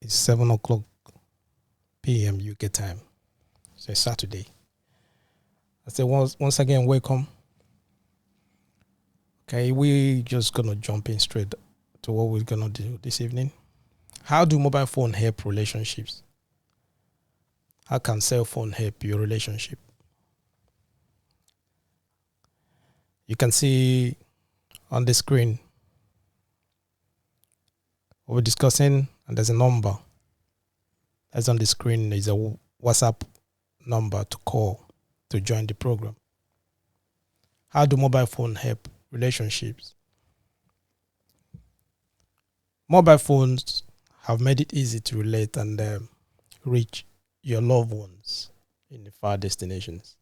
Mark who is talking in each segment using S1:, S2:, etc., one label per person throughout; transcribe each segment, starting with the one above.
S1: It's 7 o'clock p.m. UK time. So it's Saturday. I say once again, welcome. Okay, we just gonna jump in straight to what we're gonna do this evening. How do mobile phone help relationships? How can cell phone help your relationship? You can see on the screen what we're discussing, and there's a number that's on the screen. Is a WhatsApp number to call to join the program. How do mobile phone help relationships? Mobile phones have made it easy to relate and reach your loved ones in the far destinations,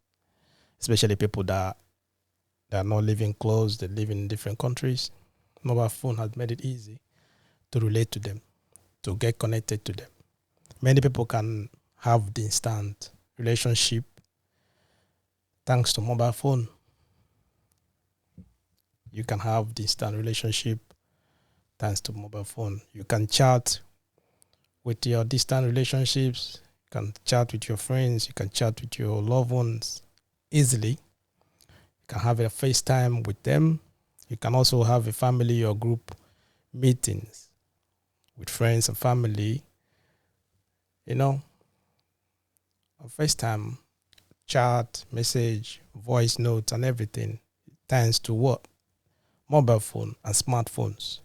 S1: especially people that are not living close, they live in different countries. Mobile phone has made it easy to relate to them, to get connected to them. Many people can have the instant relationship thanks to mobile phone. You can have the instant relationship thanks to mobile phone. You can chat with your distant relationships. You can chat with your friends. You can chat with your loved ones easily. You can have a FaceTime with them. You can also have a family or group meetings with friends and family. On FaceTime, chat, message, voice notes, and everything thanks to what? Mobile phone and smartphones.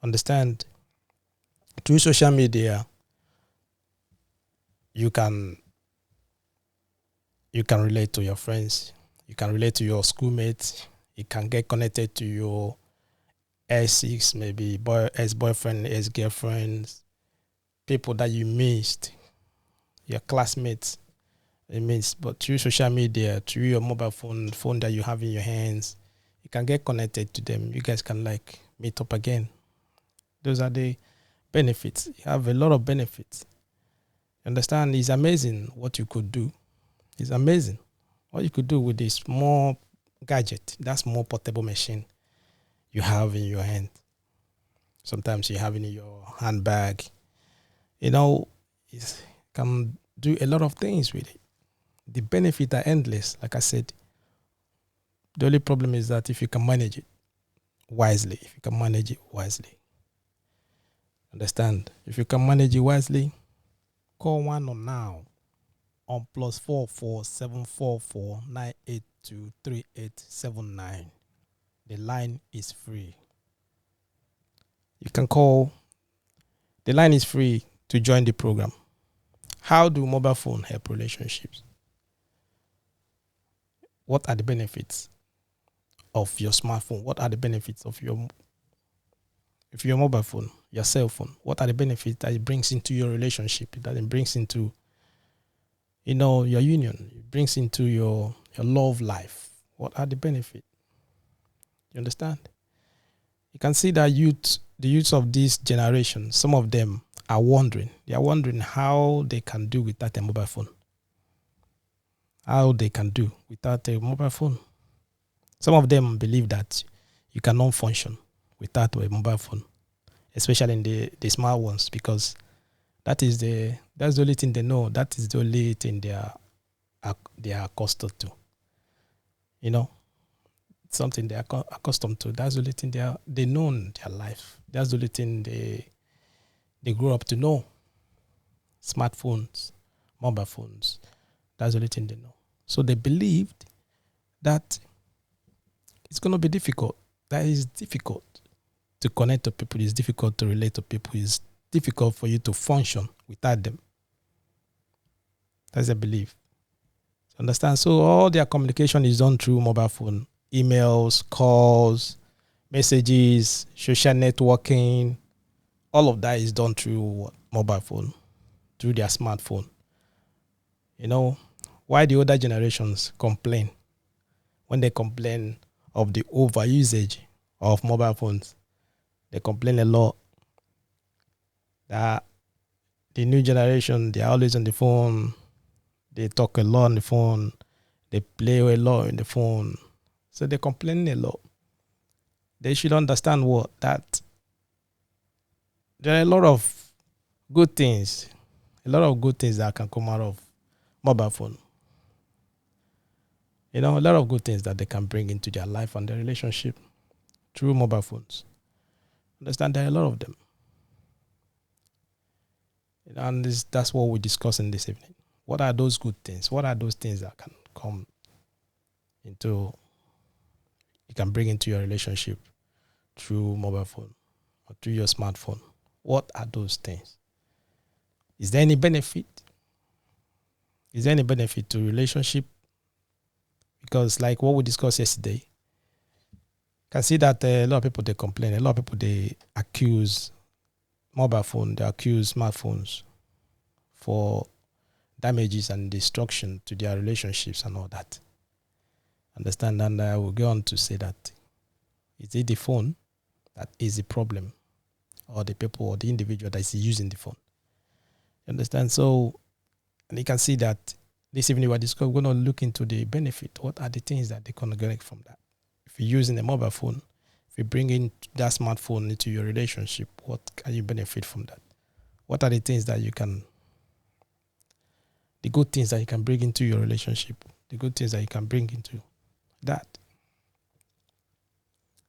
S1: Understand? Through social media, you can relate to your friends. You can relate to your schoolmates. You can get connected to your ex, maybe ex-boyfriend, ex-girlfriends, people that you missed, your classmates. But through social media, through your mobile phone that you have in your hands, you can get connected to them. You guys can meet up again. Those are the benefits. You have a lot of benefits. You understand? It's amazing what you could do. It's amazing what you could do with this small gadget, that small portable machine you have in your hand. Sometimes you have it in your handbag. It can do a lot of things with it. The benefits are endless. Like I said, the only problem is that if you can manage it wisely, understand? If you can manage it wisely, call nwAno now on +44 744 982 3879. The line is free. You can call. The line is free to join the program. How do mobile phone help relationships? What are the benefits of your smartphone? What are the benefits of your mobile phone, your cell phone? What are the benefits that it brings into your relationship, that it brings into your union, it brings into your love life? What are the benefits? You understand? You can see that the youths of this generation, some of them are wondering. They are wondering how they can do without a mobile phone. How they can do without a mobile phone. Some of them believe that you cannot function without a mobile phone, especially in the smart ones, because that's the only thing they know. That is the only thing they are accustomed to. Something they are accustomed to. That's the only thing they know in their life. That's the only thing they grew up to know. Smartphones, mobile phones. That's the only thing they know. So they believed that it's going to be difficult. That is difficult to connect to people. It's difficult to relate to people. It's difficult for you to function without them. That's a belief. Understand? So all their communication is done through mobile phone, emails, calls, messages, social networking. All of that is done through mobile phone, through their smartphone. Why the older generations complain? When they complain of the overusage of mobile phones, they complain a lot that the new generation, they are always on the phone. They talk a lot on the phone. They play a lot on the phone. So they complain a lot. They should understand that there are a lot of good things, a lot of good things that can come out of mobile phone. A lot of good things that they can bring into their life and their relationship through mobile phones. Understand, there are a lot of them. And that's what we're discussing this evening. What are those good things? What are those things that can come into, you can bring into your relationship through mobile phone or through your smartphone? What are those things? Is there any benefit? Is there any benefit to relationship? Because like what we discussed yesterday, can see that a lot of people, they complain. A lot of people, they accuse mobile phone, they accuse smartphones for damages and destruction to their relationships and all that. Understand? And I will go on to say that, is it the phone that is the problem, or the people or the individual that is using the phone? You understand? So, and you can see that this evening we're going to look into the benefit. What are the things that they're going to get from that? If you're using a mobile phone, if you bring in that smartphone into your relationship, what can you benefit from that? What are the things that you can, the good things that you can bring into your relationship, the good things that you can bring into that?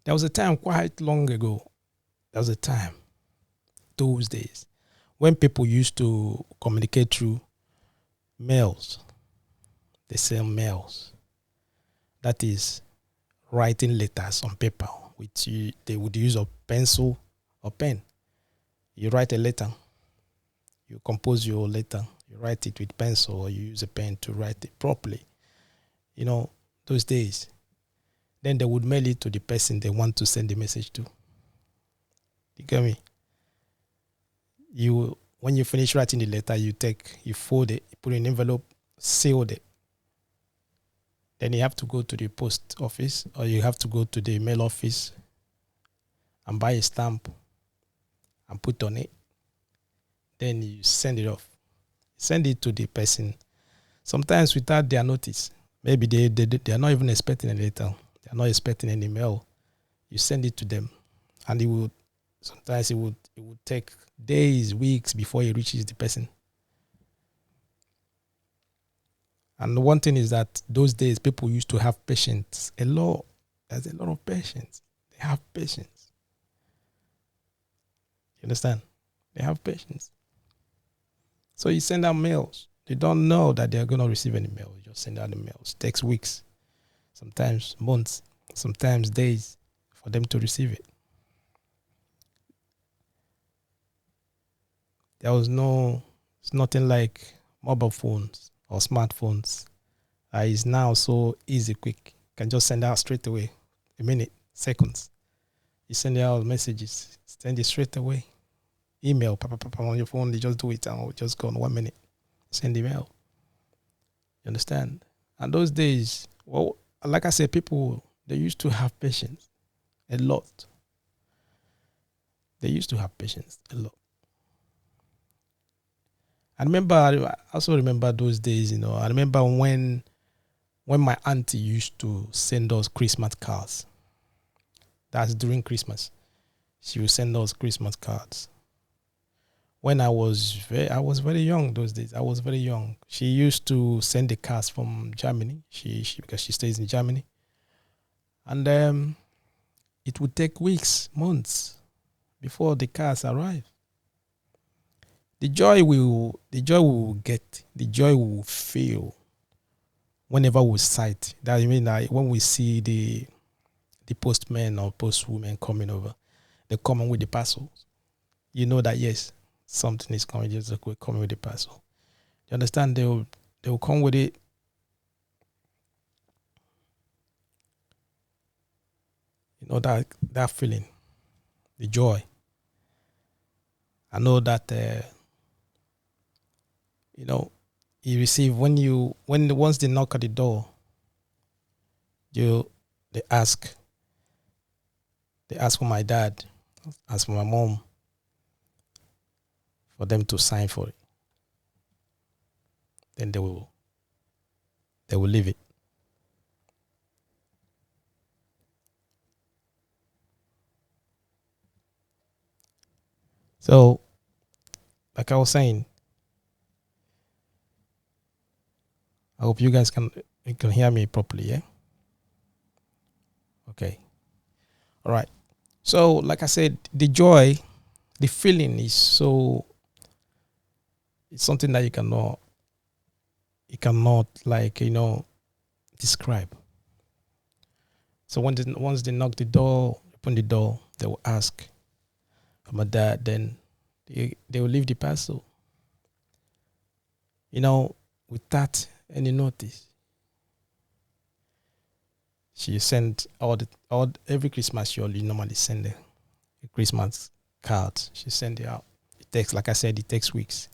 S1: There was a time quite long ago, there was a time, those days, when people used to communicate through mails. They sell mails. That is writing letters on paper, which they would use a pencil or pen. You write a letter, you compose your letter, you write it with pencil, or you use a pen to write it properly. Those days. Then they would mail it to the person they want to send the message to. You get me? When you finish writing the letter, you fold it, you put it in an envelope, seal it. Then you have to go to the post office, or you have to go to the mail office and buy a stamp and put on it. Then you send it off. Send it to the person. Sometimes without their notice. Maybe they are not even expecting a letter. They are not expecting any mail. You send it to them, and sometimes it would take days, weeks before it reaches the person. And the one thing is that those days people used to have patience a lot. There's a lot of patience. They have patience. You understand? They have patience. So you send out mails. They don't know that they're going to receive any mail. You just send out the mails. It takes weeks, sometimes months, sometimes days for them to receive it. It's nothing like mobile phones or smartphones. It's now so easy, quick. You can just send out straight away, a minute, seconds. You send out messages, send it straight away. Email, on your phone, they just do it and it'll just go in 1 minute. Send email. You understand? And those days, well, like I said, people, they used to have patience a lot. They used to have patience a lot. I also remember those days, I remember when my auntie used to send us Christmas cards. That's during Christmas. She would send us Christmas cards. When I was very young those days. I was very young. She used to send the cards from Germany. She because she stays in Germany. And it would take weeks, months before the cards arrive. The joy we will get, the joy we will feel whenever we sight. That I mean, when we see the postmen or postwomen coming over, they come in with the parcels. You know that yes, something is coming. Just like we're coming with the parcel. You understand? They will come with it. That feeling, the joy. I know that you receive once they knock at the door, they ask for my dad, ask for my mom, for them to sign for it. Then they will leave it. So like I was saying, I hope you can hear me properly. Yeah. Okay. All right. So, like I said, the joy, the feeling is so. It's something that you cannot like describe. So once they knock the door, open the door, they will ask for my dad. Then they will leave the parcel. You know, without any notice. She sent all every Christmas. She only normally send a Christmas card. She send it out. It takes, like I said, it takes weeks.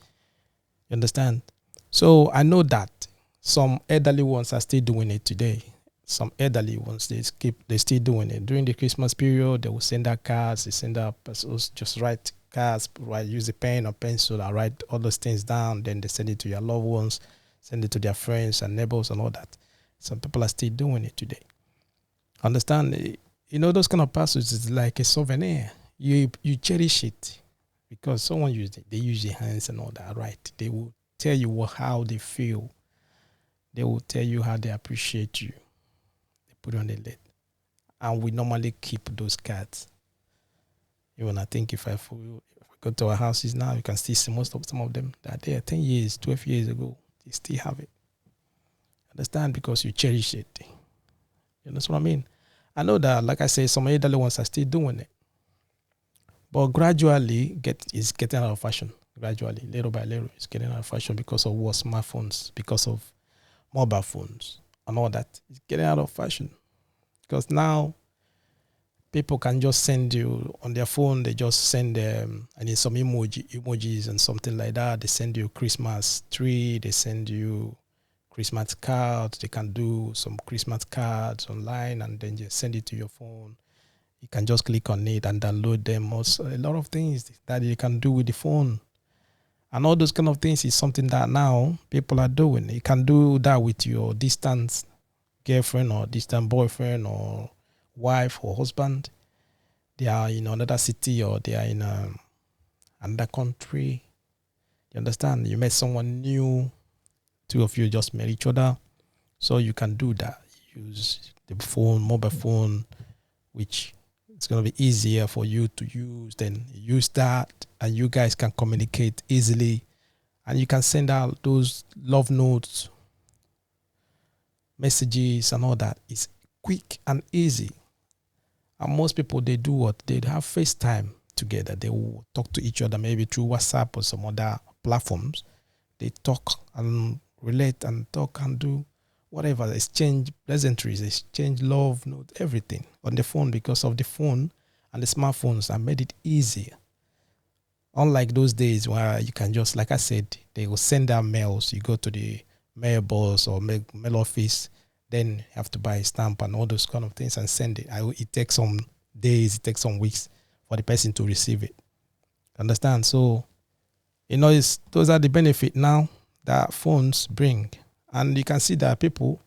S1: You understand? So I know that some elderly ones are still doing it today. Some elderly ones they still doing it during the Christmas period. They will send out cards. They send out parcels. Just write cards. Write, use a pen or pencil and write all those things down. Then they send it to your loved ones. Send it to their friends and neighbors and all that. Some people are still doing it today. Understand? Those kind of parcels is like a souvenir. You cherish it because someone used it. They use their hands and all that, right? They will tell you how they feel. They will tell you how they appreciate you. They put it on the lid. And we normally keep those cards. Even I think if we go to our houses now, you can still see some of them that are there 10 years, 12 years ago. They still have it. Understand? Because you cherish it. You know what I mean? I know that, like I say, some elderly ones are still doing it. But gradually, it's getting out of fashion. Gradually, little by little, it's getting out of fashion because of what smartphones, because of mobile phones, and all that. It's getting out of fashion because now people can just send you on their phone. They just send them, and some emojis and something like that. They send you Christmas tree. They send you Christmas cards. They can do some Christmas cards online, and then just send it to your phone. You can just click on it and download them. Also, a lot of things that you can do with the phone. And all those kind of things is something that now people are doing. You can do that with your distant girlfriend or distant boyfriend or wife or husband. They are in another city or they are in another country. You understand? You met someone new. Two of you just met each other. So you can do that. Use the phone, mobile phone, which it's going to be easier for you to use. Then use that and you guys can communicate easily. And you can send out those love notes, messages and all that. It's quick and easy. And most people, they do what? They have FaceTime together. They will talk to each other maybe through WhatsApp or some other platforms. They talk and relate and talk and do whatever, exchange pleasantries, exchange love, note, everything on the phone because of the phone and the smartphones have made it easier. Unlike those days where you can just, like I said, they will send out mails. You go to the mailbox or mail office, then you have to buy a stamp and all those kind of things and send it. It takes some days, it takes some weeks for the person to receive it. Understand? So, those are the benefit now that phones bring. And you can see that people.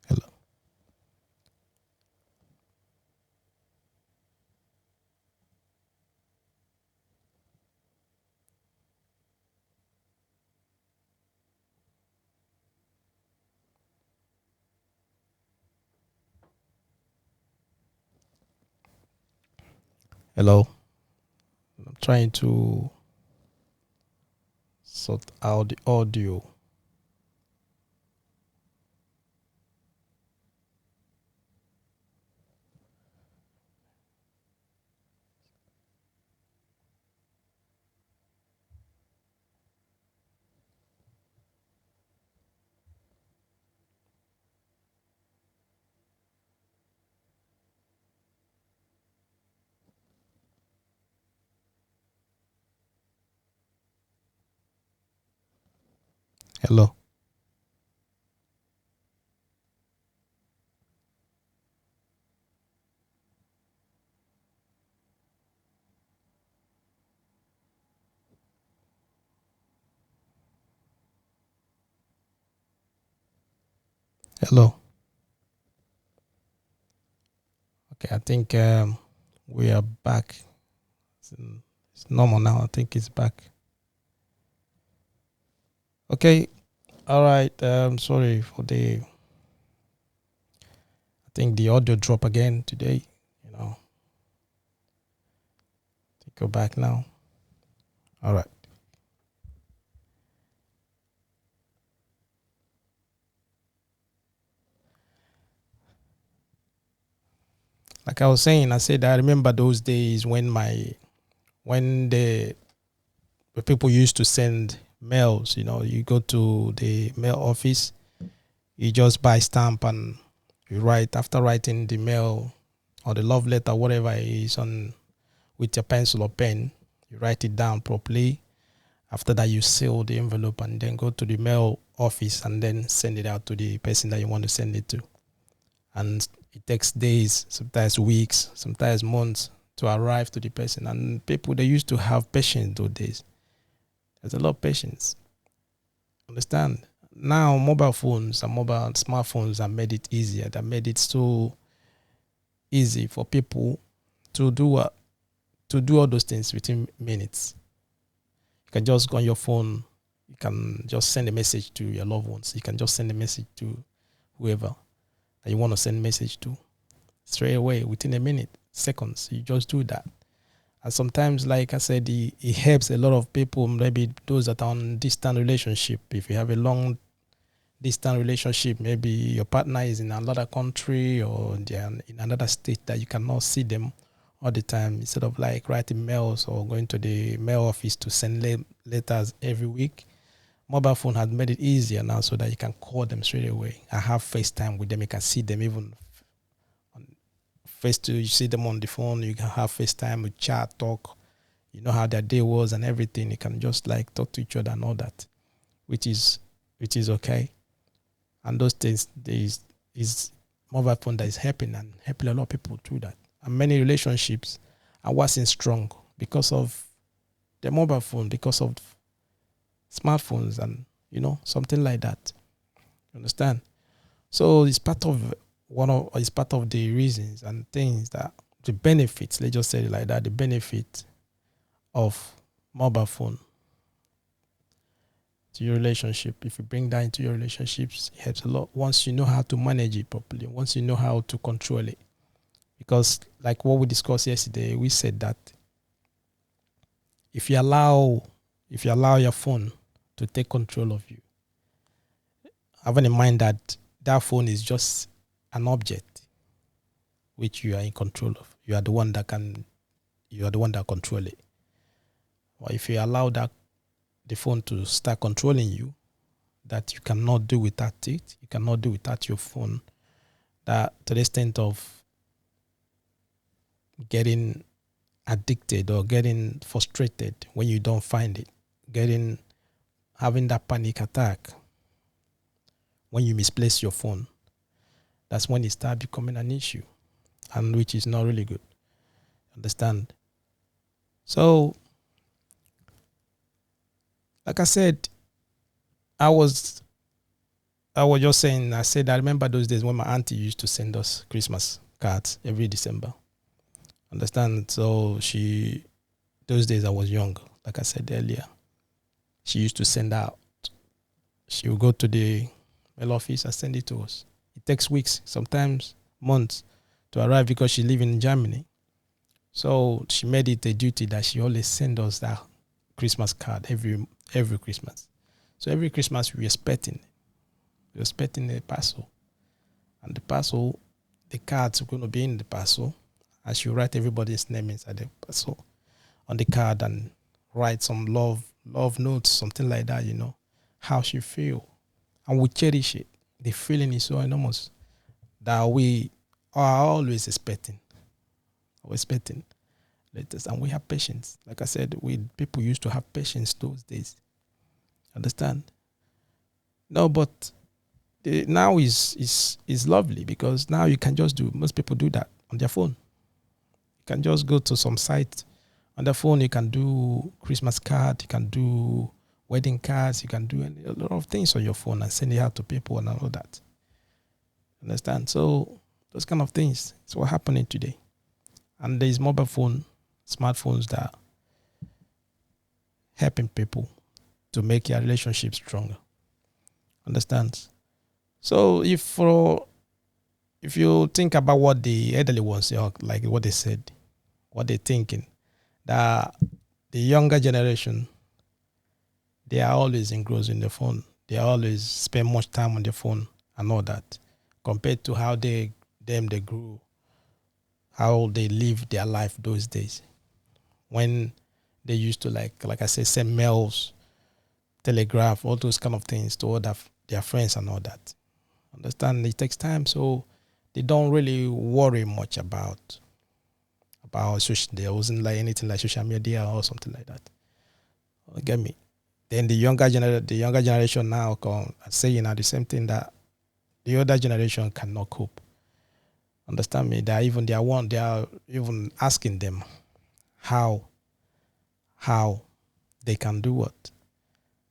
S1: Hello. Hello. I'm trying to sort out the audio. Hello. Hello. Okay, I think we are back. It's normal now. I think it's back. Okay. All right. Sorry for the. I think the audio drop again today. You know. Go back now. All right. Like I was saying, I said I remember those days when the people used to send mails. You know, you go to the mail office, you just buy stamp and you write. After writing the mail or the love letter, whatever it is, on with your pencil or pen, you write it down properly. After that, you seal the envelope and then go to the mail office and then send it out to the person that you want to send it to. And it takes days, sometimes weeks, sometimes months to arrive to the person. And people, they used to have patience those days. There's a lot of patience. Understand? Now, mobile phones and mobile smartphones have made it easier. That made it so easy for people to do all those things within minutes. You can just go on your phone. You can just send a message to your loved ones. You can just send a message to whoever that you want to send a message to straight away within a minute, seconds. You just do that. And sometimes, like I said, it helps a lot of people, maybe those that are on distant relationship. If you have a long distant relationship, maybe your partner is in another country or they're in another state that you cannot see them all the time, instead of like writing mails or going to the mail office to send letters every week. Mobile phone has made it easier now so that you can call them straight away. I have FaceTime with them. You can see them even on you see them on the phone. You can have FaceTime, with chat, talk. You know how their day was and everything. You can just like talk to each other and all that, which is okay. And those things, there is mobile phone that is helping a lot of people through that. And many relationships are wasn't strong because of the mobile phone, because of smartphones, and something like that. You understand? So it's part of it's part of the reasons and things that the benefits. Let's just say it like that. The benefit of mobile phone to your relationship. If you bring that into your relationships, it helps a lot. Once you know how to manage it properly, once you know how to control it, because like what we discussed yesterday, we said that if you allow your phone to take control of you, having in mind that that phone is just an object which you are in control of. You are the one that control it. Or if you allow the phone to start controlling you, that you cannot do without it, you cannot do without your phone, that to the extent of getting addicted or getting frustrated when you don't find it, having that panic attack when you misplace your phone, that's when it starts becoming an issue, and which is not really good. Understand? So, like I said, I was just saying, I said I remember those days when my auntie used to send us Christmas cards every December. Understand? So those days I was young, like I said earlier. She used to send out. She would go to the mail office and send it to us. It takes weeks, sometimes months to arrive because she lives in Germany. So she made it a duty that she always send us that Christmas card every Christmas. So every Christmas we're expecting a parcel. And the parcel, the cards are going to be in the parcel. And she write everybody's name inside the parcel on the card and write some love notes, something like that, how she feel. And we cherish it. The feeling is so enormous that we are always expecting. Letters, and we have patience. Like I said, people used to have patience those days. Understand? No, but now is lovely because now you can just do. Most people do that on their phone. You can just go to some site on the phone. You can do Christmas card. You can do wedding cards. You can do a lot of things on your phone and send it out to people and all that. Understand? So those kind of things is what happening today. And there's mobile phone, smartphones that are helping people to make your relationship stronger. Understand? So if you think about what the elderly ones say, like what they said, what they're thinking, that the younger generation, they are always engrossed in the phone. They always spend much time on the phone and all that, compared to how they grew, how they lived their life those days, when they used to like I said, send mails, telegraph, all those kind of things to other their friends and all that. Understand? It takes time, so they don't really worry much about social. There wasn't like anything like social media or something like that. Get me? Then the younger generation now come saying the same thing, that the older generation cannot cope. Understand me? They are even asking them how how they can do what,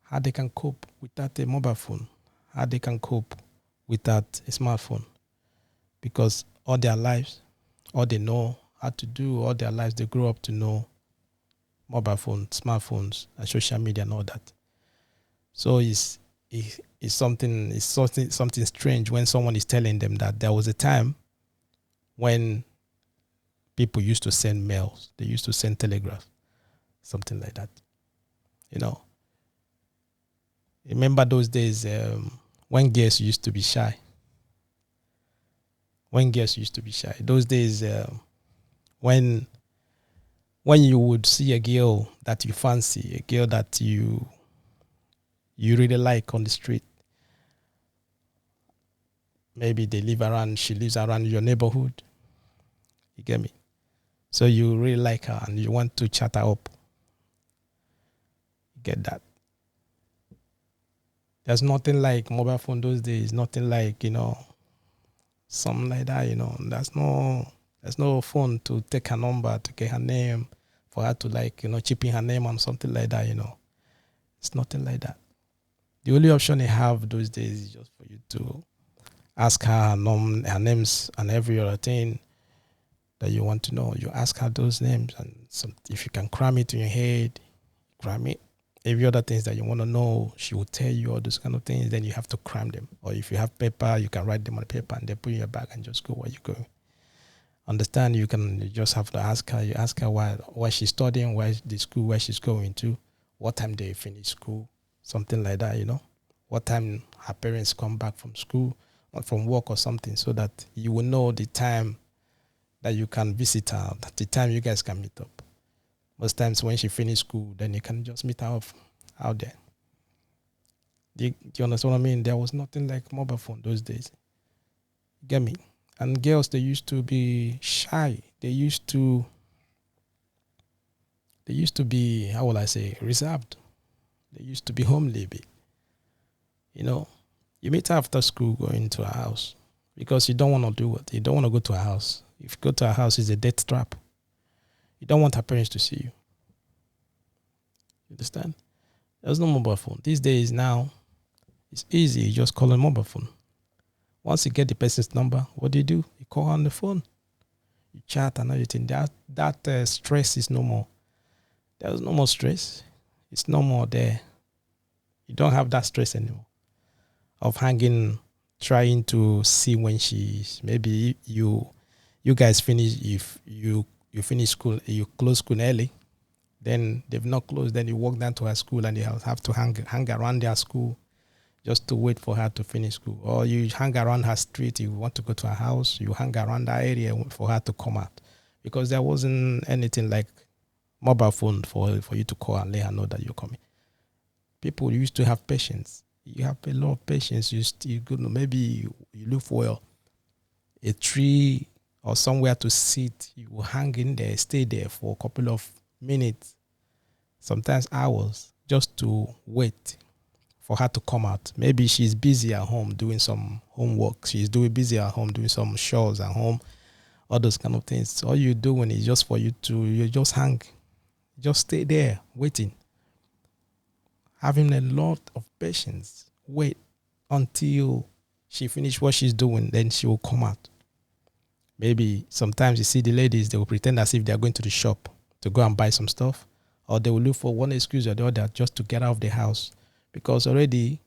S1: how they can cope without a mobile phone, how they can cope without a smartphone, because all their lives, all they know how to do, all their lives they grow up to know mobile phones, smartphones, and social media and all that. So it's something strange when someone is telling them that there was a time when people used to send mails, they used to send telegraph, something like that. You know, remember those days, when girls used to be shy. When girls used to be shy. Those days, when when you would see a girl that you fancy, a girl that you really like on the street, maybe she lives around your neighborhood. You get me? So you really like her and you want to chat her up. You get that? There's nothing like mobile phone those days. Nothing like, something like that. There's no phone to take her number, to get her name, for her to like, chip in her name and something like that. It's nothing like that. The only option you have those days is just for you to ask her names and every other thing that you want to know. You ask her those names, and if you can cram it in your head, cram it. Every other things that you want to know, she will tell you all those kind of things. Then you have to cram them. Or if you have paper, you can write them on paper and then put in your bag and just go where you go. Understand? You just have to ask her. You ask her why she's studying, where the school, where she's going to, what time they finish school, something like that. What time her parents come back from school or from work or something, so that you will know the time that you can visit her, the time you guys can meet up. Most times when she finished school, then you can just meet her up out there. Do you understand what I mean? There was nothing like mobile phone those days. Get me? And girls, they used to be shy. They used to be, how will I say, reserved. They used to be homely a bit. You meet her after school, going to her house, because you don't want to do what? You don't want to go to her house. If you go to her house, it's a death trap. You don't want her parents to see you. You understand? There's no mobile phone. These days now, it's easy. You just call a mobile phone. Once you get the person's number, what do? You call her on the phone. You chat and everything. That stress is no more. There's no more stress. It's no more there. You don't have that stress anymore of hanging, trying to see when she's, maybe you guys finish, if you finish school, you close school early, then they've not closed, then you walk down to her school and you have to hang around their school just to wait for her to finish school. Or you hang around her street, you want to go to her house, you hang around that area for her to come out, because there wasn't anything like mobile phone for you to call and let her know that you're coming. People used to have patience. You have a lot of patience. You go, maybe you look for a tree or somewhere to sit. You will hang in there, stay there for a couple of minutes, sometimes hours, just to wait for her to come out. Maybe she's busy at home doing some homework. She's busy at home doing some chores at home, all those kind of things. All you're doing is just for you just hang, just stay there waiting, having a lot of patience. Wait until She finish what she's doing, then she will come out. Maybe sometimes you see the ladies, they will pretend as if they are going to the shop to go and buy some stuff, or they will look for one excuse or the other just to get out of the house, because already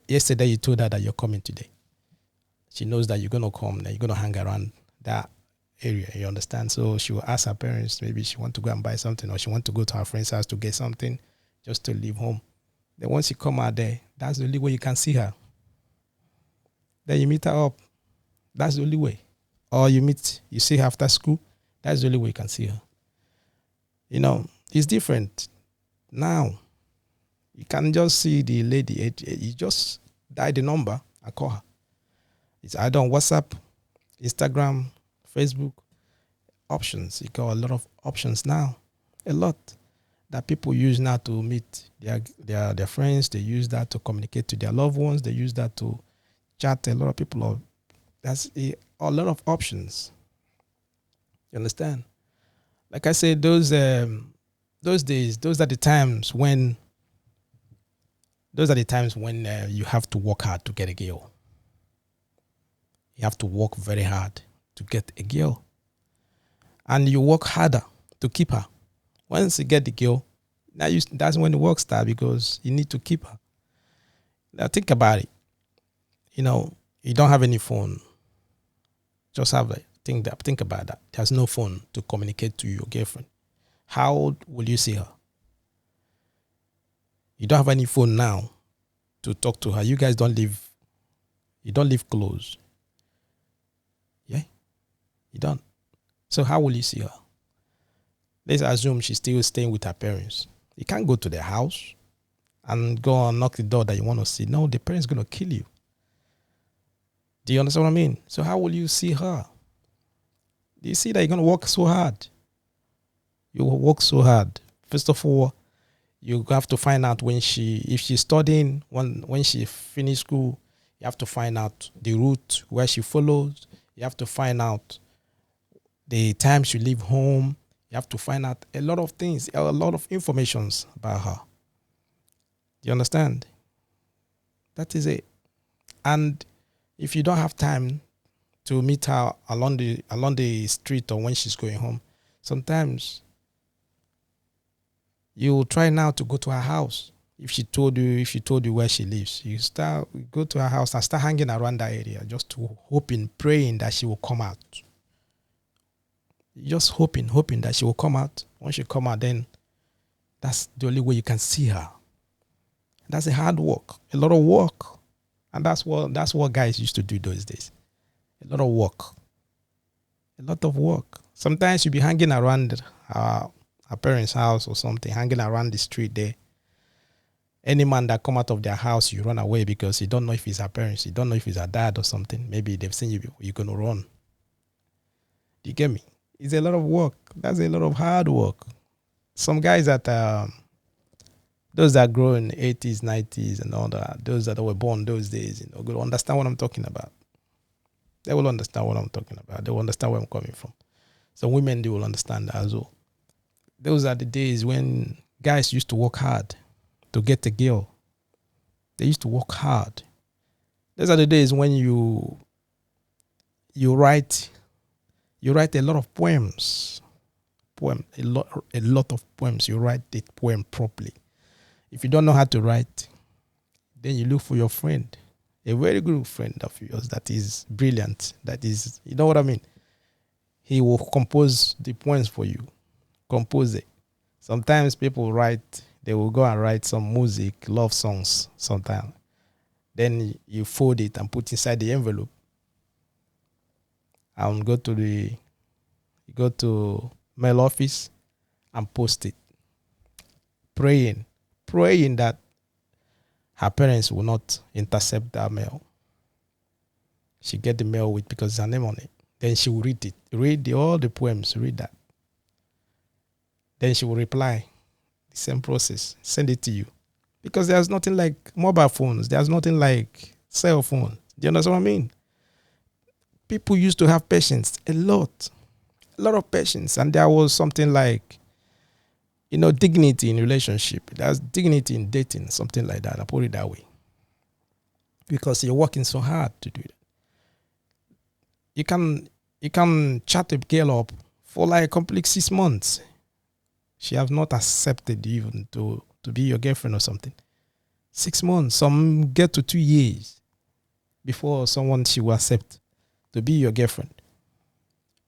S1: yesterday you told her that you're coming today. She knows that you're going to come, that you're going to hang around that area, you understand? So she will ask her parents, maybe she want to go and buy something, or she want to go to her friend's house to get something just to leave home. Then once you come out there, that's the only way you can see her. Then you meet her up. That's the only way. Or you see her after school. That's the only way you can see her. It's different. Now, you can just see the lady. You just dial the number and call her. It's either on WhatsApp, Instagram, Facebook. Options. You got a lot of options now. A lot that people use now to meet their friends. They use that to communicate to their loved ones. They use that to chat. A lot of people that's a lot of options. You understand? Like I said, those days, those are the times when you have to work hard to get a girl. You have to work very hard to get a girl. And you work harder to keep her. Once you get the girl, that's when the work starts, because you need to keep her. Now think about it. You don't have any phone. Just think about that. There's no phone to communicate to your girlfriend. How will you see her? You don't have any phone now to talk to her. You guys don't live close. Yeah? You don't. So how will you see her? Let's assume she's still staying with her parents. You can't go to their house and go and knock the door that you want to see. No, the parents are going to kill you. Do you understand what I mean? So how will you see her? Do you see that you're going to work so hard? You will work so hard. First of all, you have to find out if she's studying, when she finished school, you have to find out the route where she follows. You have to find out the time she leave home. You have to find out a lot of things, a lot of informations about her. Do you understand? That is it. And if you don't have time to meet her along the street or when she's going home, sometimes you will try now to go to her house. If she told you where she lives, you go to her house and start hanging around that area, just hoping, praying that she will come out. Just hoping that she will come out. Once she come out, then that's the only way you can see her. That's a hard work, a lot of work. And that's what guys used to do those days. A lot of work. Sometimes you'll be hanging around her parents' house or something, hanging around the street there. Any man that come out of their house, you run away because you don't know if it's her parents. You don't know if it's her dad or something. Maybe they've seen you, you're going to run. Do you get me? It's a lot of work. That's a lot of hard work. Some guys those that grow in the 80s, 90s and all that, those that were born those days, will understand what I'm talking about. They will understand what I'm talking about. They will understand where I'm coming from. So women, they will understand that as well. Those are the days when guys used to work hard to get a girl. They used to work hard. Those are the days when you write a lot of poems. A lot of poems. You write the poem properly. If you don't know how to write, then you look for your friend, a very good friend of yours that is brilliant, that is, you know what I mean? He will compose the poems for you. Compose it. Sometimes people they will go and write some music, love songs sometimes. Then you fold it and put inside the envelope. And go to mail office and post it. Praying that her parents will not intercept that mail. She get the mail because it's her name on it. Then she will read it. Read all the poems. Read that. Then she will reply. The same process. Send it to you. Because there's nothing like mobile phones. There's nothing like cell phone. Do you understand what I mean? People used to have patience. A lot of patience. And there was something like, dignity in relationship. There's dignity in dating, something like that. I put it that way. because you're working so hard to do it. You can chat a girl up for like a complete 6 months. She has not accepted even to be your girlfriend or something. 6 months, some get to 2 years before someone she will accept to be your girlfriend.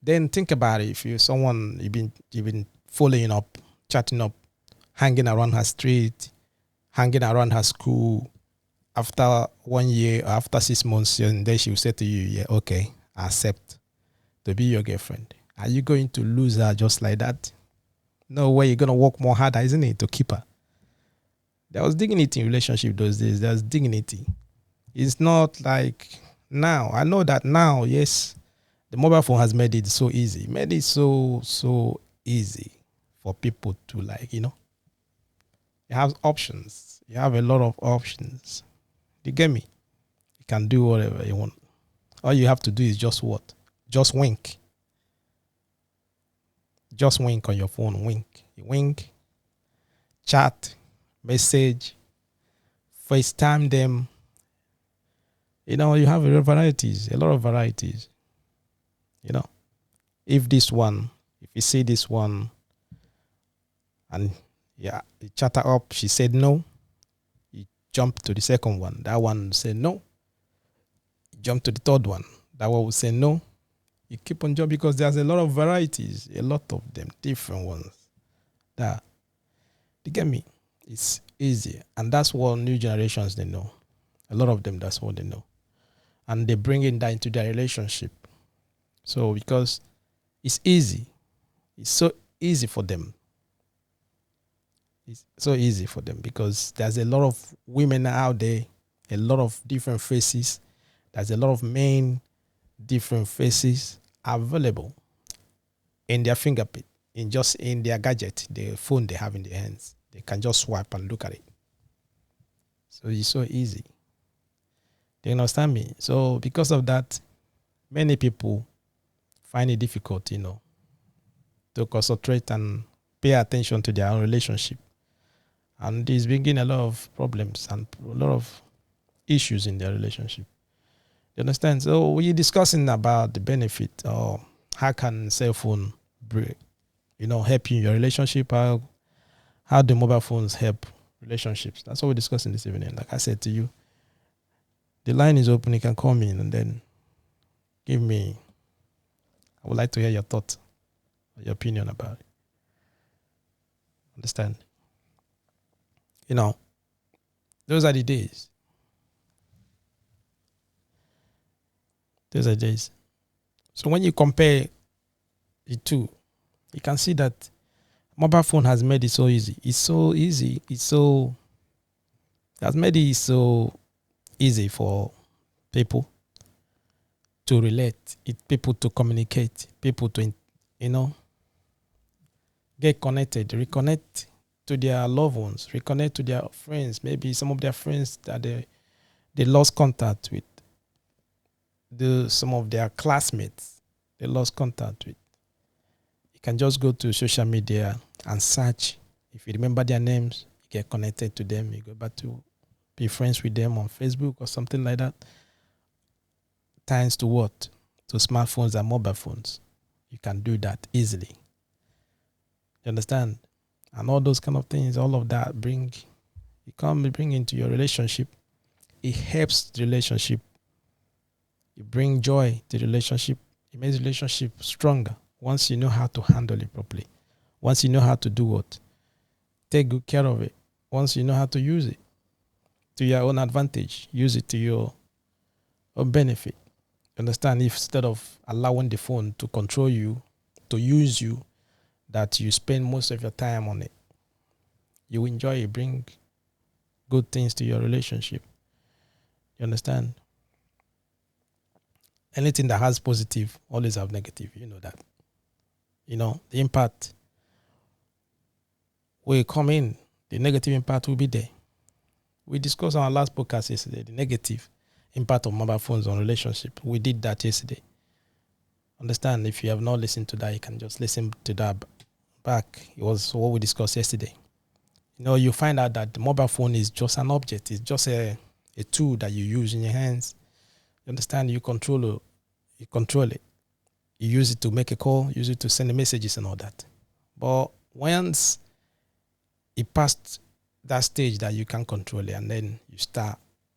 S1: Then think about it. If you're someone you've been following up, chatting up, hanging around her street, hanging around her school, after 1 year or after 6 months, and then she will say to you, yeah, okay, I accept to be your girlfriend. Are you going to lose her just like that? No way. You're going to work more harder, isn't it, to keep her? There was dignity in relationship those days. There's dignity. It's not like now. I know that now, yes, the mobile phone has made it so easy. Made it so easy for people to, like, you have options. You have a lot of options. You get me? You can do whatever you want. All you have to do is just what? Just wink. Just wink on your phone. Wink. You wink. Chat. Message. FaceTime them. You have a lot of varieties. If you see this one, and yeah, you chat her up, she said no, you jump to the second one. That one said no. You jump to the third one. That one will say no. You keep on jumping because there's a lot of varieties, a lot of them, different ones. That, you get me? It's easy. And that's what new generations, they know. A lot of them, that's what they know. And they bring in that into their relationship. So because it's easy. It's so easy for them. It's so easy for them because there's a lot of women out there, a lot of different faces. There's a lot of men, different faces available in their fingerprint, in their gadget, the phone they have in their hands. They can just swipe and look at it. So it's so easy. Do you understand me? So because of that, many people find it difficult, to concentrate and pay attention to their own relationship. And it's bringing a lot of problems and a lot of issues in their relationship. You understand? So we're discussing about the benefit or how can cell phone help you in your relationship, how do mobile phones help relationships. That's what we're discussing this evening. Like I said to you, the line is open. You can call me and then I would like to hear your thoughts, your opinion about it. Understand? Those are the days. Those are the days. So when you compare the two, you can see that mobile phone has made it so easy. It's so easy. It has made it so easy for people to relate, people to communicate, people to, get connected, reconnect to their loved ones, reconnect to their friends. Maybe some of their friends that they lost contact with, some of their classmates they lost contact with. You can just go to social media and search. If you remember their names, you get connected to them. You go back to be friends with them on Facebook or something like that. Thanks to what? To smartphones and mobile phones. You can do that easily. You understand? And all those kind of things, all of that bring into your relationship. It helps the relationship. It brings joy to the relationship. It makes the relationship stronger once you know how to handle it properly. Once you know how to do what? Take good care of it. Once you know how to use it to your own advantage, use it to your own benefit. Understand? If instead of allowing the phone to control you, to use you, that you spend most of your time on it, you enjoy it, bring good things to your relationship. You understand? Anything that has positive always have negative. You know that. The impact will come in. The negative impact will be there. We discussed on our last podcast yesterday, the negative impact of mobile phones on relationship. We did that yesterday. Understand? If you have not listened to that, you can just listen to that back. It was what we discussed yesterday. You find out that the mobile phone is just an object. It's just a a tool that you use in your hands. You understand? You control it. You use it to make a call, use it to send the messages and all that. But once it passed that stage that you can control it, and then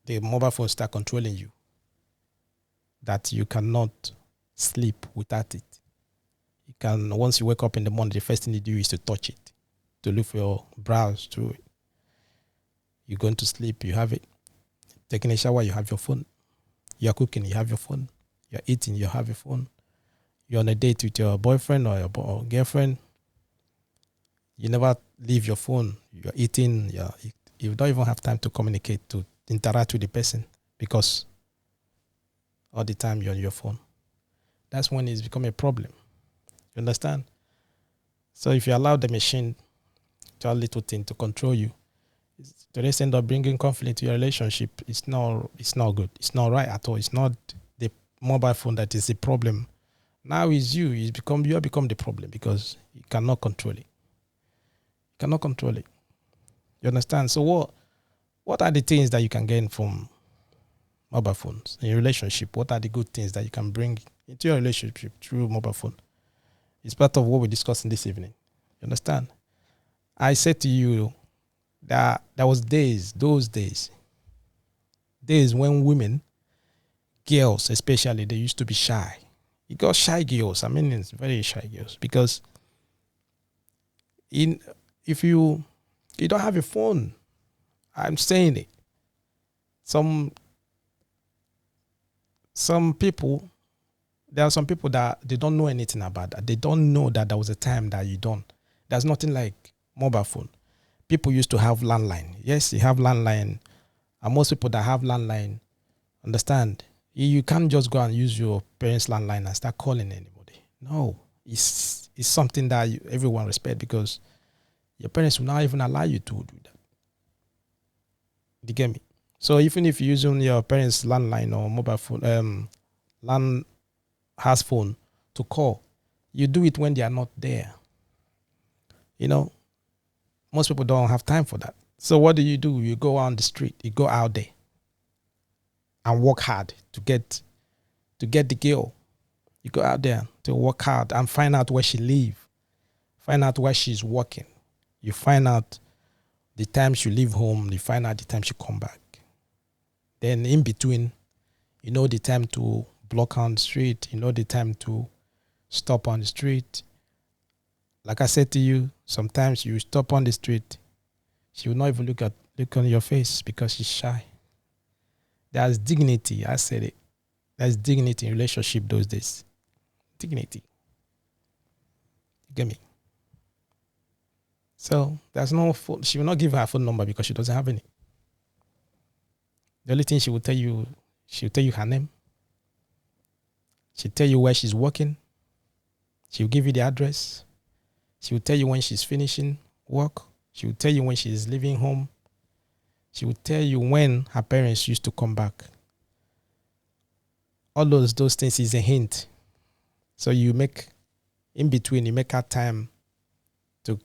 S1: the mobile phone start controlling you, that you cannot sleep without it. You can, once you wake up in the morning, the first thing you do is to touch it, to look for your browse through it. You're going to sleep, you have it. Taking a shower, you have your phone. You're cooking, you have your phone. You're eating, you have your phone. You're on a date with your boyfriend or your girlfriend. You never leave your phone. You're eating. You don't even have time to communicate, to interact with the person, because all the time you're on your phone. That's when it's become a problem. You understand? So if you allow the machine, that little thing, to control you, to this end up bringing conflict to your relationship, it's not good. It's not right at all. It's not the mobile phone that is the problem. Now it's you. You have become the problem, because you cannot control it. You cannot control it. You understand? So what are the things that you can gain from mobile phones in your relationship? What are the good things that you can bring into your relationship through mobile phone? It's part of what we're discussing this evening. You understand? I said to you that there was those days when women, girls especially, they used to be shy. You got shy girls. I mean, it's very shy girls, because if you don't have a phone, I'm saying it. Some people, there are some people that they don't know anything about that. They don't know that there was a time that you don't. There's nothing like mobile phone. People used to have landline. Yes, you have landline. And most people that have landline understand, you can't just go and use your parents' landline and start calling anybody. No, it's something that everyone respect, because your parents will not even allow you to do that. You get me? So even if you're using your parents' landline or mobile phone, land has phone to call, you do it when they are not there. You know, most people don't have time for that. So what do? You go on the street, you go out there and work hard to get the girl. You go out there to work hard and find out where she lives, find out where she's working. You find out the time she leave home, you find out the time she come back. Then in between, you know the time to block on the street, you know the time to stop on the street. Like I said to you, sometimes you stop on the street, she will not even look on your face because she's shy. There's dignity. I said it. There's dignity in relationship those days. Dignity. You get me? So there's no phone. She will not give her phone number because she doesn't have any. The only thing she'll tell you her name. She'll tell you where she's working. She'll give you the address. She'll tell you when she's finishing work. She'll tell you when she's leaving home. She will tell you when her parents used to come back. All those things is a hint. So you make, in between, you make out time to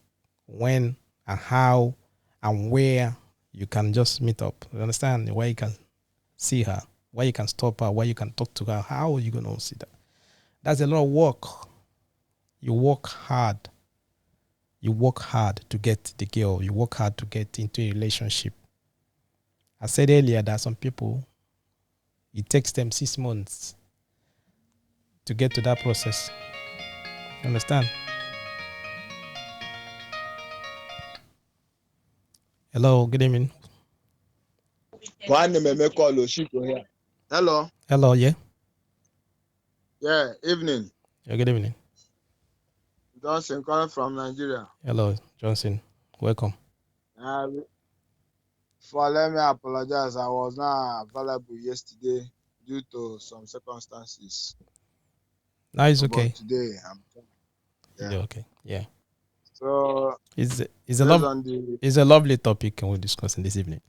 S1: when and how and where you can just meet up. You understand? Where you can see her, where you can stop her, where you can talk to her. How are you going to see that? That's a lot of work. You work hard. You work hard to get the girl. You work hard to get into a relationship. I said earlier that some people, it takes them 6 months to get to that process. You understand? Hello, good evening.
S2: Hello.
S1: Hello, yeah.
S2: Yeah, evening.
S1: Yeah, good evening.
S2: Johnson calling from Nigeria.
S1: Hello, Johnson. Welcome.
S2: Let me apologize. I was not available yesterday due to some circumstances.
S1: No, it's
S2: But
S1: okay.
S2: today I'm
S1: Yeah, okay. Yeah.
S2: So
S1: It's
S2: based on the
S1: a lovely topic we're discussing this evening.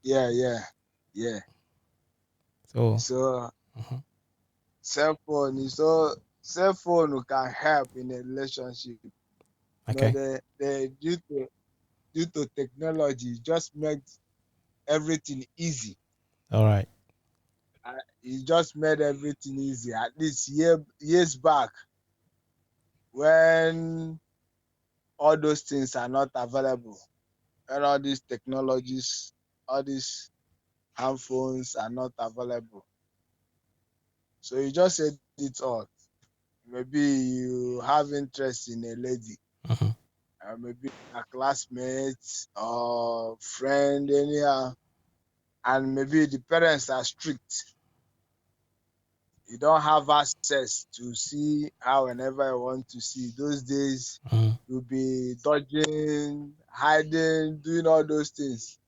S2: yeah.
S1: So
S2: So cell phone can help in a relationship.
S1: okay.
S2: Due to technology, just makes everything easy.
S1: All right.
S2: He just made everything easy. At least years back, when all those things are not available, when all these technologies, all these handphones are not available. So you just said it all. Maybe you have interest in a lady,
S1: Mm-hmm.
S2: maybe a classmate or friend, anyhow, and maybe the parents are strict. You don't have access to see how whenever you want to see. Those days,
S1: Mm-hmm.
S2: you'll be dodging, hiding, doing all those things.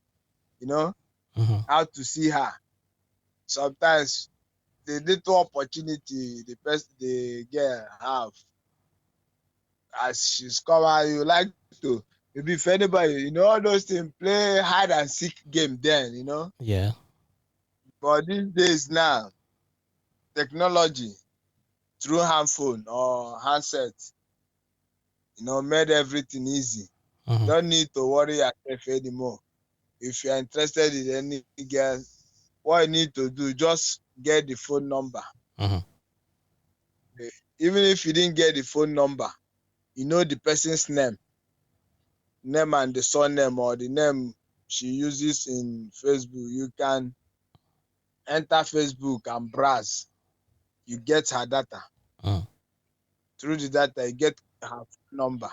S2: You know
S1: Mm-hmm.
S2: how to see her. Sometimes the little opportunity the girl have as she's come out, you like to maybe if anybody, all those things, play hide and seek game then.
S1: Yeah.
S2: But these days now, technology through handphone or handset, made everything easy. You
S1: Mm-hmm.
S2: don't need to worry yourself anymore. If you're interested in any girl, what you need to do, just get the phone number.
S1: Mm-hmm.
S2: Even if you didn't get the phone number, you know the person's name and the surname or the name she uses in Facebook. You can enter Facebook and browse. You get her data.
S1: Mm-hmm.
S2: Through the data, you get her phone number.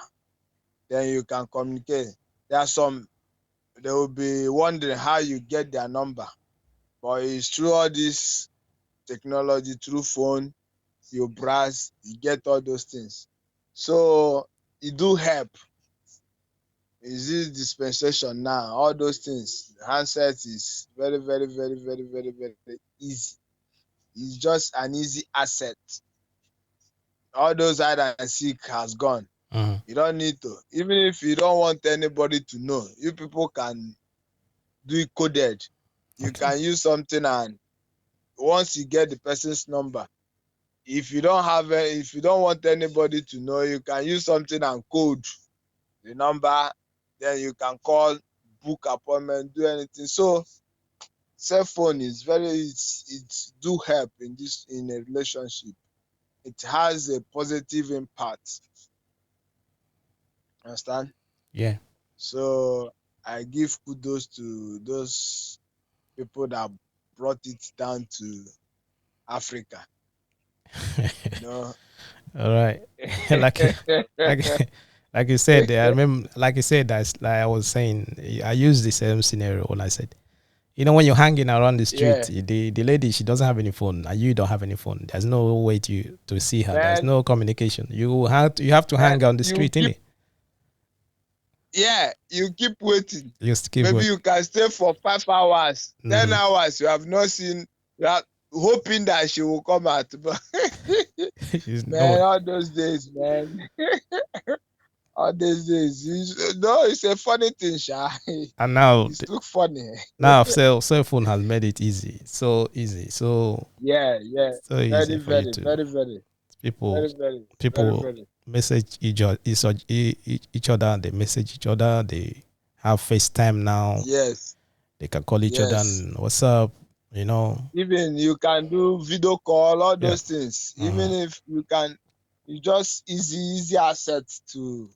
S2: Then you can communicate. There are some they will be wondering how you get their number. But it's through all this technology, through phone, you browse, you get all those things. So it do help. Is this dispensation now? All those things. Handset is very, very, very, very, very, very easy. It's just an easy asset. All those hide and seek has gone.
S1: Mm-hmm.
S2: You don't need to. Even if you don't want anybody to know, you people can do it coded. You
S1: Okay.
S2: can use something, and once you get the person's number, if you don't want anybody to know, you can use something and code the number. Then you can call, book appointment, do anything. So cell phone is it's do help in a relationship. It has a positive impact. Understand?
S1: Yeah.
S2: So I give kudos to those people that brought it down to Africa. You know.
S1: All right. like like like you said, I remember like you said that's like I was saying I used the same scenario when I said, when you're hanging around the street,
S2: Yeah,
S1: the lady, she doesn't have any phone and you don't have any phone. There's no way to see her. There's
S2: man,
S1: no communication. You have to hang on the
S2: you
S1: street,
S2: keep
S1: innit?
S2: you keep waiting.
S1: You just keep
S2: Maybe
S1: what
S2: you can stay for 5 hours, ten
S1: mm-hmm.
S2: hours. You have not seen. You are hoping that she will come out, but
S1: No.
S2: man, all those days, man, all those days. No, it's a funny thing, Sha.
S1: And now
S2: It's look funny.
S1: cell phone has made it easy. So easy. So
S2: Yeah, yeah.
S1: so easy
S2: Very,
S1: for you
S2: very,
S1: to
S2: very, very,
S1: people
S2: very, very, very,
S1: people
S2: very.
S1: message each other, they message each other, they have FaceTime now,
S2: Yes,
S1: they can call each other
S2: yes.
S1: and what's up, you know.
S2: Even you can do video call, all
S1: Yeah.
S2: those things.
S1: Mm-hmm.
S2: Even if you can, you just easy asset to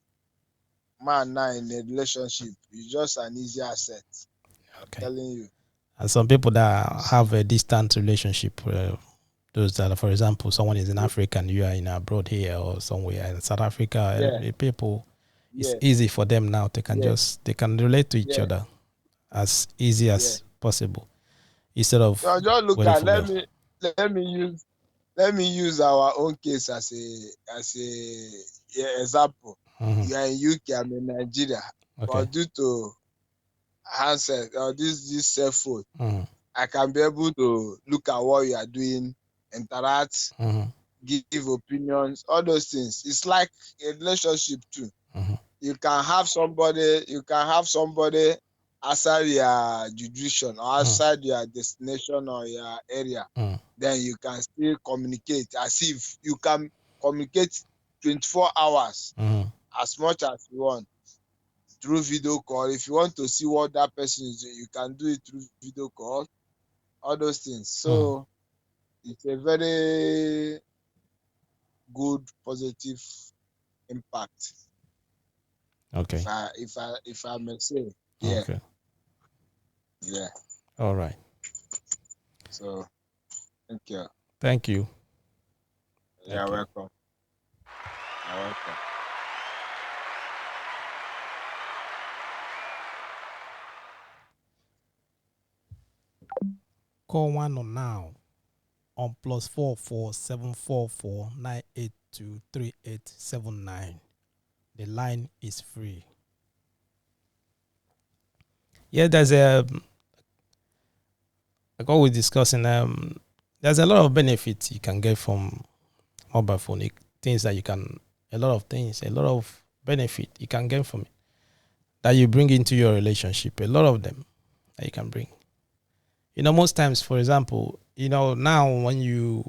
S2: man now in a relationship. It's just an easy asset. I'm
S1: Okay.
S2: telling you.
S1: And some people that
S2: It's,
S1: have a distant relationship, those that, for example, someone is in Africa and you are in abroad here or somewhere in South Africa,
S2: yeah,
S1: people, it's
S2: yeah,
S1: easy for them now.
S2: yeah,
S1: They can relate to each
S2: yeah,
S1: other as easy
S2: yeah.
S1: as possible instead of
S2: So just look
S1: waiting
S2: at
S1: for mail.
S2: let me use our own case as a yeah, example.
S1: Mm-hmm.
S2: You are in UK, I'm in Nigeria,
S1: Okay.
S2: but due to handset or this cell phone,
S1: Mm-hmm.
S2: I can be able to look at what you are doing, interact,
S1: Mm-hmm.
S2: give opinions, all those things. It's like a relationship too.
S1: Mm-hmm.
S2: You can have somebody outside your jurisdiction or outside your destination or your area.
S1: Mm-hmm.
S2: Then you can still communicate as if you can communicate 24 hours
S1: Mm-hmm.
S2: as much as you want. through video call. If you want to see what that person is doing, you can do it through video call. All those things.
S1: Mm.
S2: So it's a very good positive impact.
S1: Okay.
S2: If I may say. Yeah.
S1: Okay.
S2: Yeah.
S1: All right.
S2: So thank you.
S1: Thank you.
S2: You're
S1: Thank you.
S2: welcome. You're welcome.
S1: Call nwAno now on +44 744 982 3879. The line is free. Yeah, there's like what we're discussing, there's a lot of benefits you can get from mobile phone. Things that you can, a lot of things, a lot of benefit you can get from it that you bring into your relationship. A lot of them that you can bring. Most times, for example, now when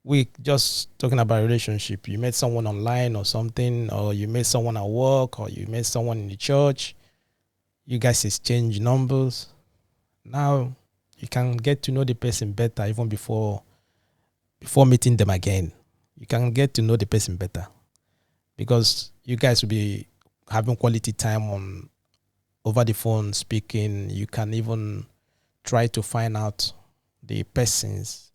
S1: we just talking about relationship, you met someone online or something, or you met someone at work, or you met someone in the church, you guys exchange numbers. Now you can get to know the person better even before meeting them again. You can get to know the person better because you guys will be having quality time on over the phone speaking. You can even try to find out the person's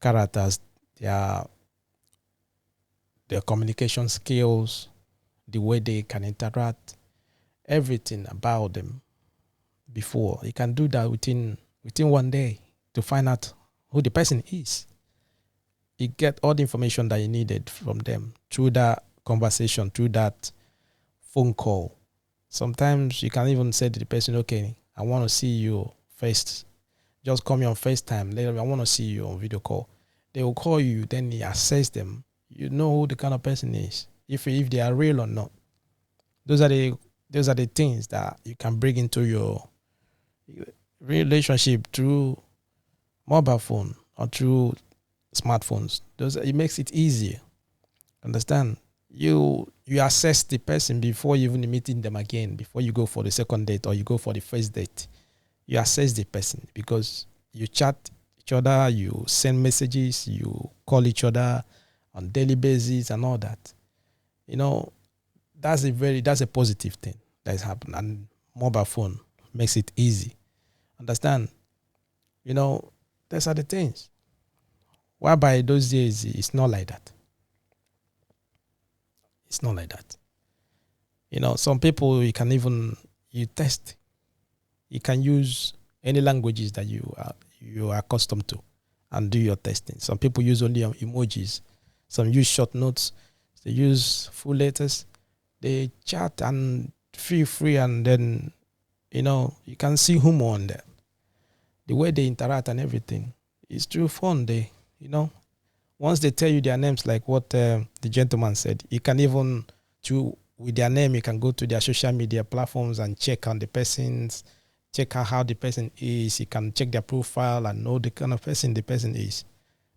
S1: characters, their communication skills, the way they can interact, everything about them before. You can do that within 1 day to find out who the person is. You get all the information that you needed from them through that conversation, through that phone call. Sometimes you can even say to the person, okay, I want to see you first. Just call me on FaceTime. Later, I want to see you on video call. They will call you, then you assess them. You know who the kind of person is, if they are real or not. Those are the things that you can bring into your relationship through mobile phone or through smartphones. It makes it easier. Understand? You assess the person before you even meeting them again, before you go for the second date or you go for the first date. You assess the person because you chat each other, you send messages, you call each other on daily basis and all that. That's a positive thing that is happening, and mobile phone makes it easy. Understand? Those are the things. Whereby those days it's not like that. It's not like that. Some people you test. You can use any languages that you are accustomed to and do your testing. Some people use only emojis. Some use short notes. They use full letters. They chat and feel free, and then you can see humor on there. The way they interact and everything is true fun. Once they tell you their names, like what the gentleman said, you can even with their name, you can go to their social media platforms and check on the person's, check out how the person is. You can check their profile and know the kind of person the person is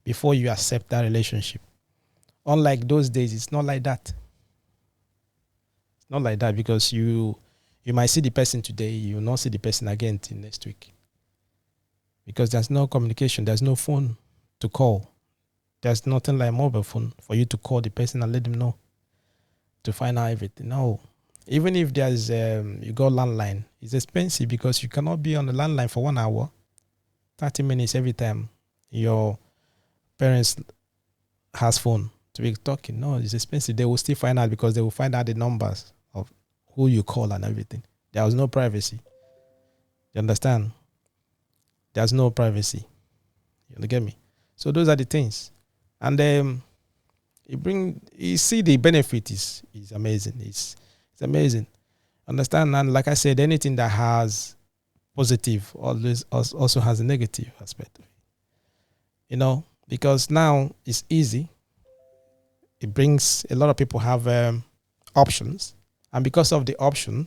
S1: before you accept that relationship. Unlike those days, it's not like that. It's not like that because you might see the person today, you will not see the person again till next week. Because there's no communication, there's no phone to call. There's nothing like mobile phone for you to call the person and let them know to find out everything. No. Even if there's you go landline, it's expensive because you cannot be on the landline for 1 hour, 30 minutes every time your parents has phone to be talking. No, it's expensive. They will still find out because they will find out the numbers of who you call and everything. There was no privacy. You understand? There's no privacy. You get me? So those are the things. And you see the benefit is amazing. It's amazing. Understand? And like I said, anything that has positive always also has a negative aspect. Because now it's easy. It brings a lot of people have options. And because of the option,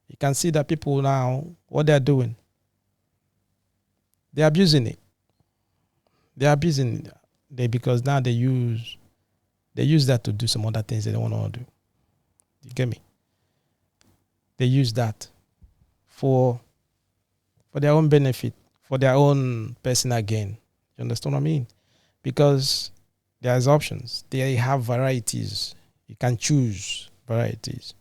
S1: you can see that people now, what they're doing, they're abusing it. They're abusing it because now they use that to do some other things they don't want to do. You get me? They use that for their own benefit, for their own personal gain. You understand what I mean? Because there's options. They have varieties. You can choose varieties.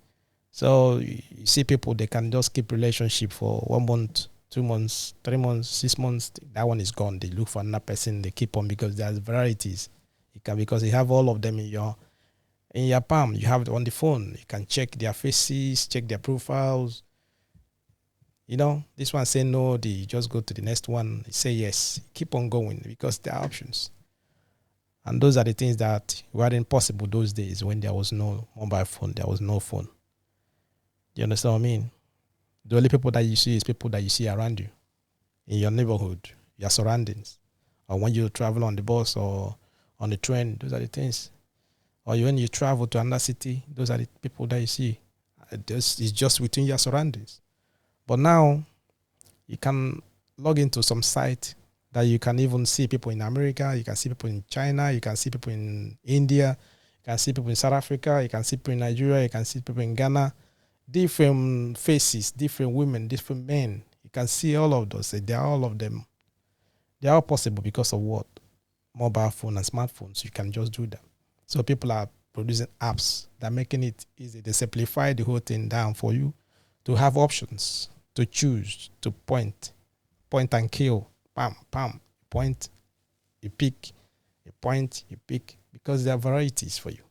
S1: So you see people, they can just keep relationship for 1 month, 2 months, 3 months, 6 months. That one is gone. They look for another person. They keep on because there's varieties. You can, because you have all of them in your palm. You have it on the phone. You can check their faces, check their profiles. You know, this one say no, they just go to the next one, say yes. Keep on going because there are options. And those are the things that weren't possible those days when there was no mobile phone, there was no phone. Do you understand what I mean? The only people that you see is people that you see around you, in your neighborhood, your surroundings. Or when you travel on the bus or on the train, those are the things. Or when you travel to another city, those are the people that you see. It's just within your surroundings. But now, you can log into some site that you can even see people in America, you can see people in China, you can see people in India, you can see people in South Africa, you can see people in Nigeria, you can see people in Ghana, different faces, different women, different men. You can see all of those. They are all of them. They are all possible because of what? Mobile phone and smartphones. You can just do that. So people are producing apps that are making it easy. They simplify the whole thing down for you to have options, to choose, to point and kill, pam, pam, point, you pick, you point, you pick, because there are varieties for you.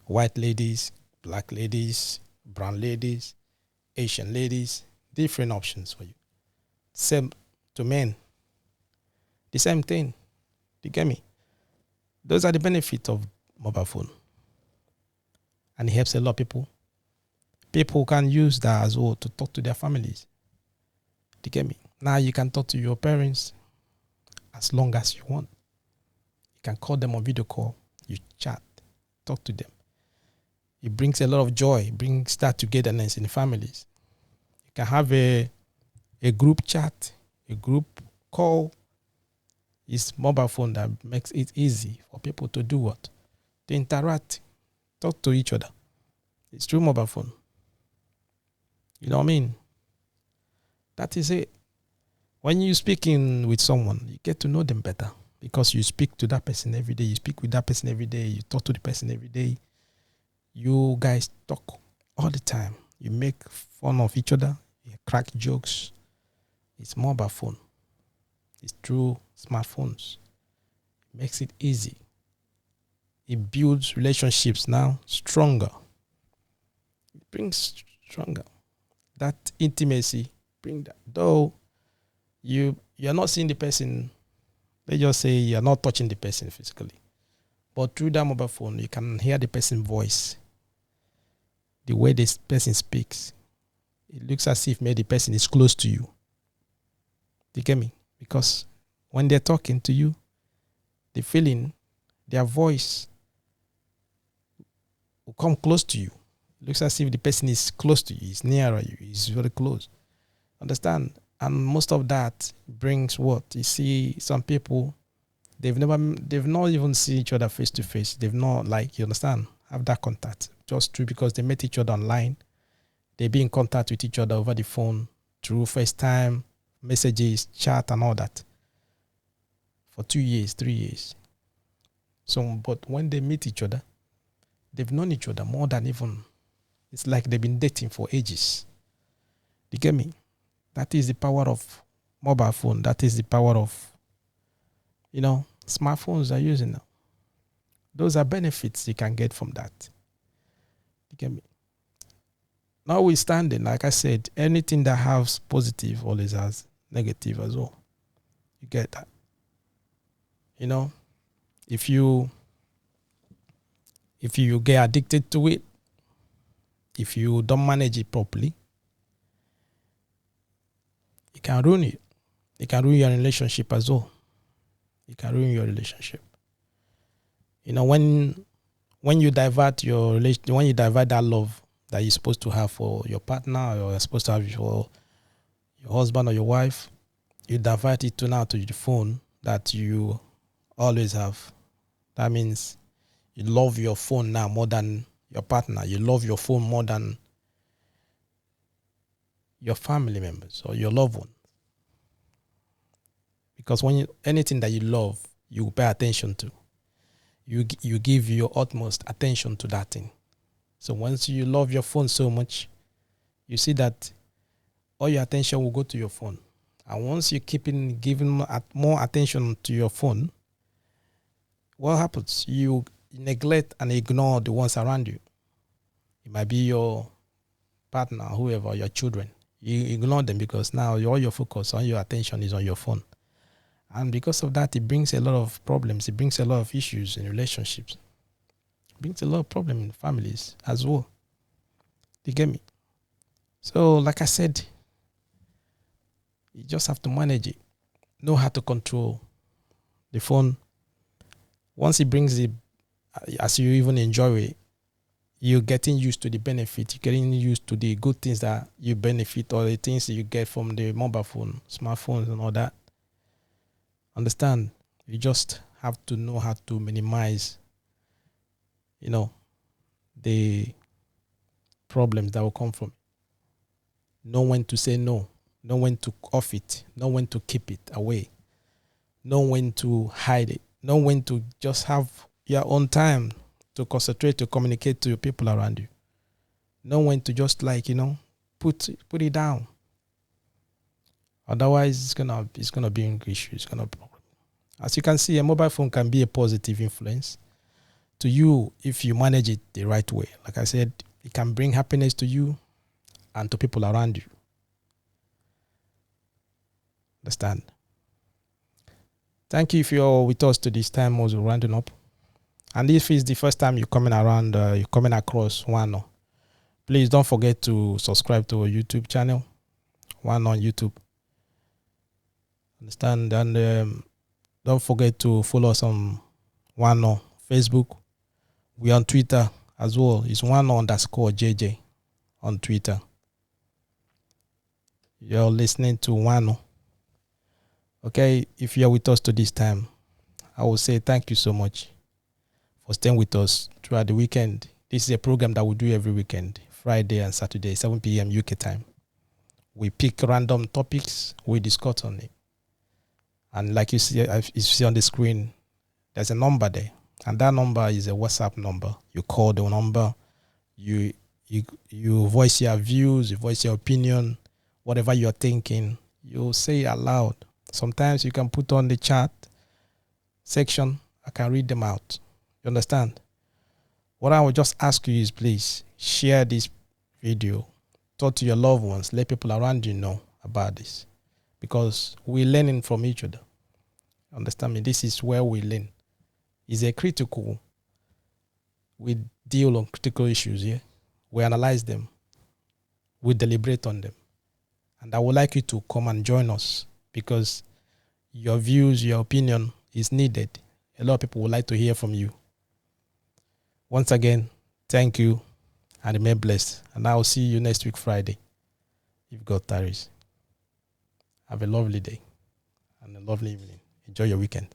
S1: White ladies, black ladies, brown ladies, Asian ladies, different options for you. Same to men, the same thing. You get me? Those are the benefits of mobile phone. And it helps a lot of people. People can use that as well to talk to their families. You get me? Now you can talk to your parents as long as you want. You can call them on video call. You chat, talk to them. It brings a lot of joy. It brings that togetherness in families. You can have a group chat, a group call. It's mobile phone that makes it easy for people to do what? To interact, talk to each other. It's through mobile phone. You know what I mean? That is it. When you're speaking with someone, you get to know them better because you speak to that person every day. You speak with that person every day. You talk to the person every day. You guys talk all the time. You make fun of each other. You crack jokes. It's mobile phone. It's through smartphones. It makes it easy. It builds relationships now stronger. It brings stronger. That intimacy, bring that. Though you're not seeing the person, they just say you're not touching the person physically. But through that mobile phone, you can hear the person's voice. The way this person speaks. It looks as if maybe the person is close to you. You get me? Because when they're talking to you, the feeling, their voice will come close to you. It looks as if the person is close to you, is nearer you, is very close. Understand? And most of that brings what? You see some people, they've not even seen each other face to face. They've not, like, you understand, have that contact. Just through because they met each other online. They be in contact with each other over the phone, through FaceTime, messages, chat and all that. For 2 years, 3 years. So, but when they meet each other, they've known each other more than even, it's like they've been dating for ages. You get me? That is the power of mobile phone. That is the power of, smartphones are using now. Those are benefits you can get from that. You get me? Notwithstanding, like I said, anything that has positive always has negative as well. You get that? If you get addicted to it, if you don't manage it properly, it can ruin it. It can ruin your relationship as well. It can ruin your relationship. When you divert your relation, when you divert that love that you're supposed to have for your partner or you're supposed to have for your husband or your wife, you divert it to the phone that you always have. That means you love your phone now more than your partner. You love your phone more than your family members or your loved one. Because when anything that you love, you pay attention to. You give your utmost attention to that thing. So once you love your phone so much, you see that all your attention will go to your phone. And once you keep giving more attention to your phone, what happens? You neglect and ignore the ones around you. It might be your partner, whoever, your children. You ignore them because now all your focus, all your attention is on your phone. And because of that, it brings a lot of problems. It brings a lot of issues in relationships. It brings a lot of problems in families as well. You get me? So, like I said, you just have to manage it. Know how to control the phone. Once it brings it, as you even enjoy it, you're getting used to the benefit. You're getting used to the good things that you benefit or the things that you get from the mobile phone, smartphones and all that. Understand? You just have to know how to minimize, the problems that will come from it. Know when to say no. Know when to off it. Know when to keep it away. Know when to hide it. Know when to just have your own time to concentrate, to communicate to your people around you. Know when to just put it down. Otherwise, it's gonna be an issue. It's gonna be. As you can see, a mobile phone can be a positive influence to you if you manage it the right way. Like I said, it can bring happiness to you and to people around you. Understand? Thank you if you're with us to this time. Was rounding up. And if it's the first time you're coming across nwAno, please don't forget to subscribe to our YouTube channel, nwAno on YouTube. Understand? And don't forget to follow us on nwAno Facebook. We're on Twitter as well. It's nwAno_JJ on Twitter. You're listening to nwAno. Okay, if you're with us to this time, I will say thank you so much for staying with us throughout the weekend. This is a program that we do every weekend, Friday and Saturday, 7 p.m. UK time. We pick random topics, we discuss on it. And like you see on the screen, there's a number there. And that number is a WhatsApp number. You call the number, you voice your views, you voice your opinion, whatever you're thinking, you say it aloud. Sometimes you can put on the chat section. I can read them out. You understand? What I would just ask you is please share this video. Talk to your loved ones. Let people around you know about this. Because we're learning from each other. Understand me? This is where we learn. It's a critical. We deal on critical issues here. We analyze them. We deliberate on them. And I would like you to come and join us because your views, your opinion is needed. A lot of people would like to hear from you. Once again, thank you and remain blessed. And I will see you next week, Friday, if God tarries. Have a lovely day and a lovely evening. Enjoy your weekend.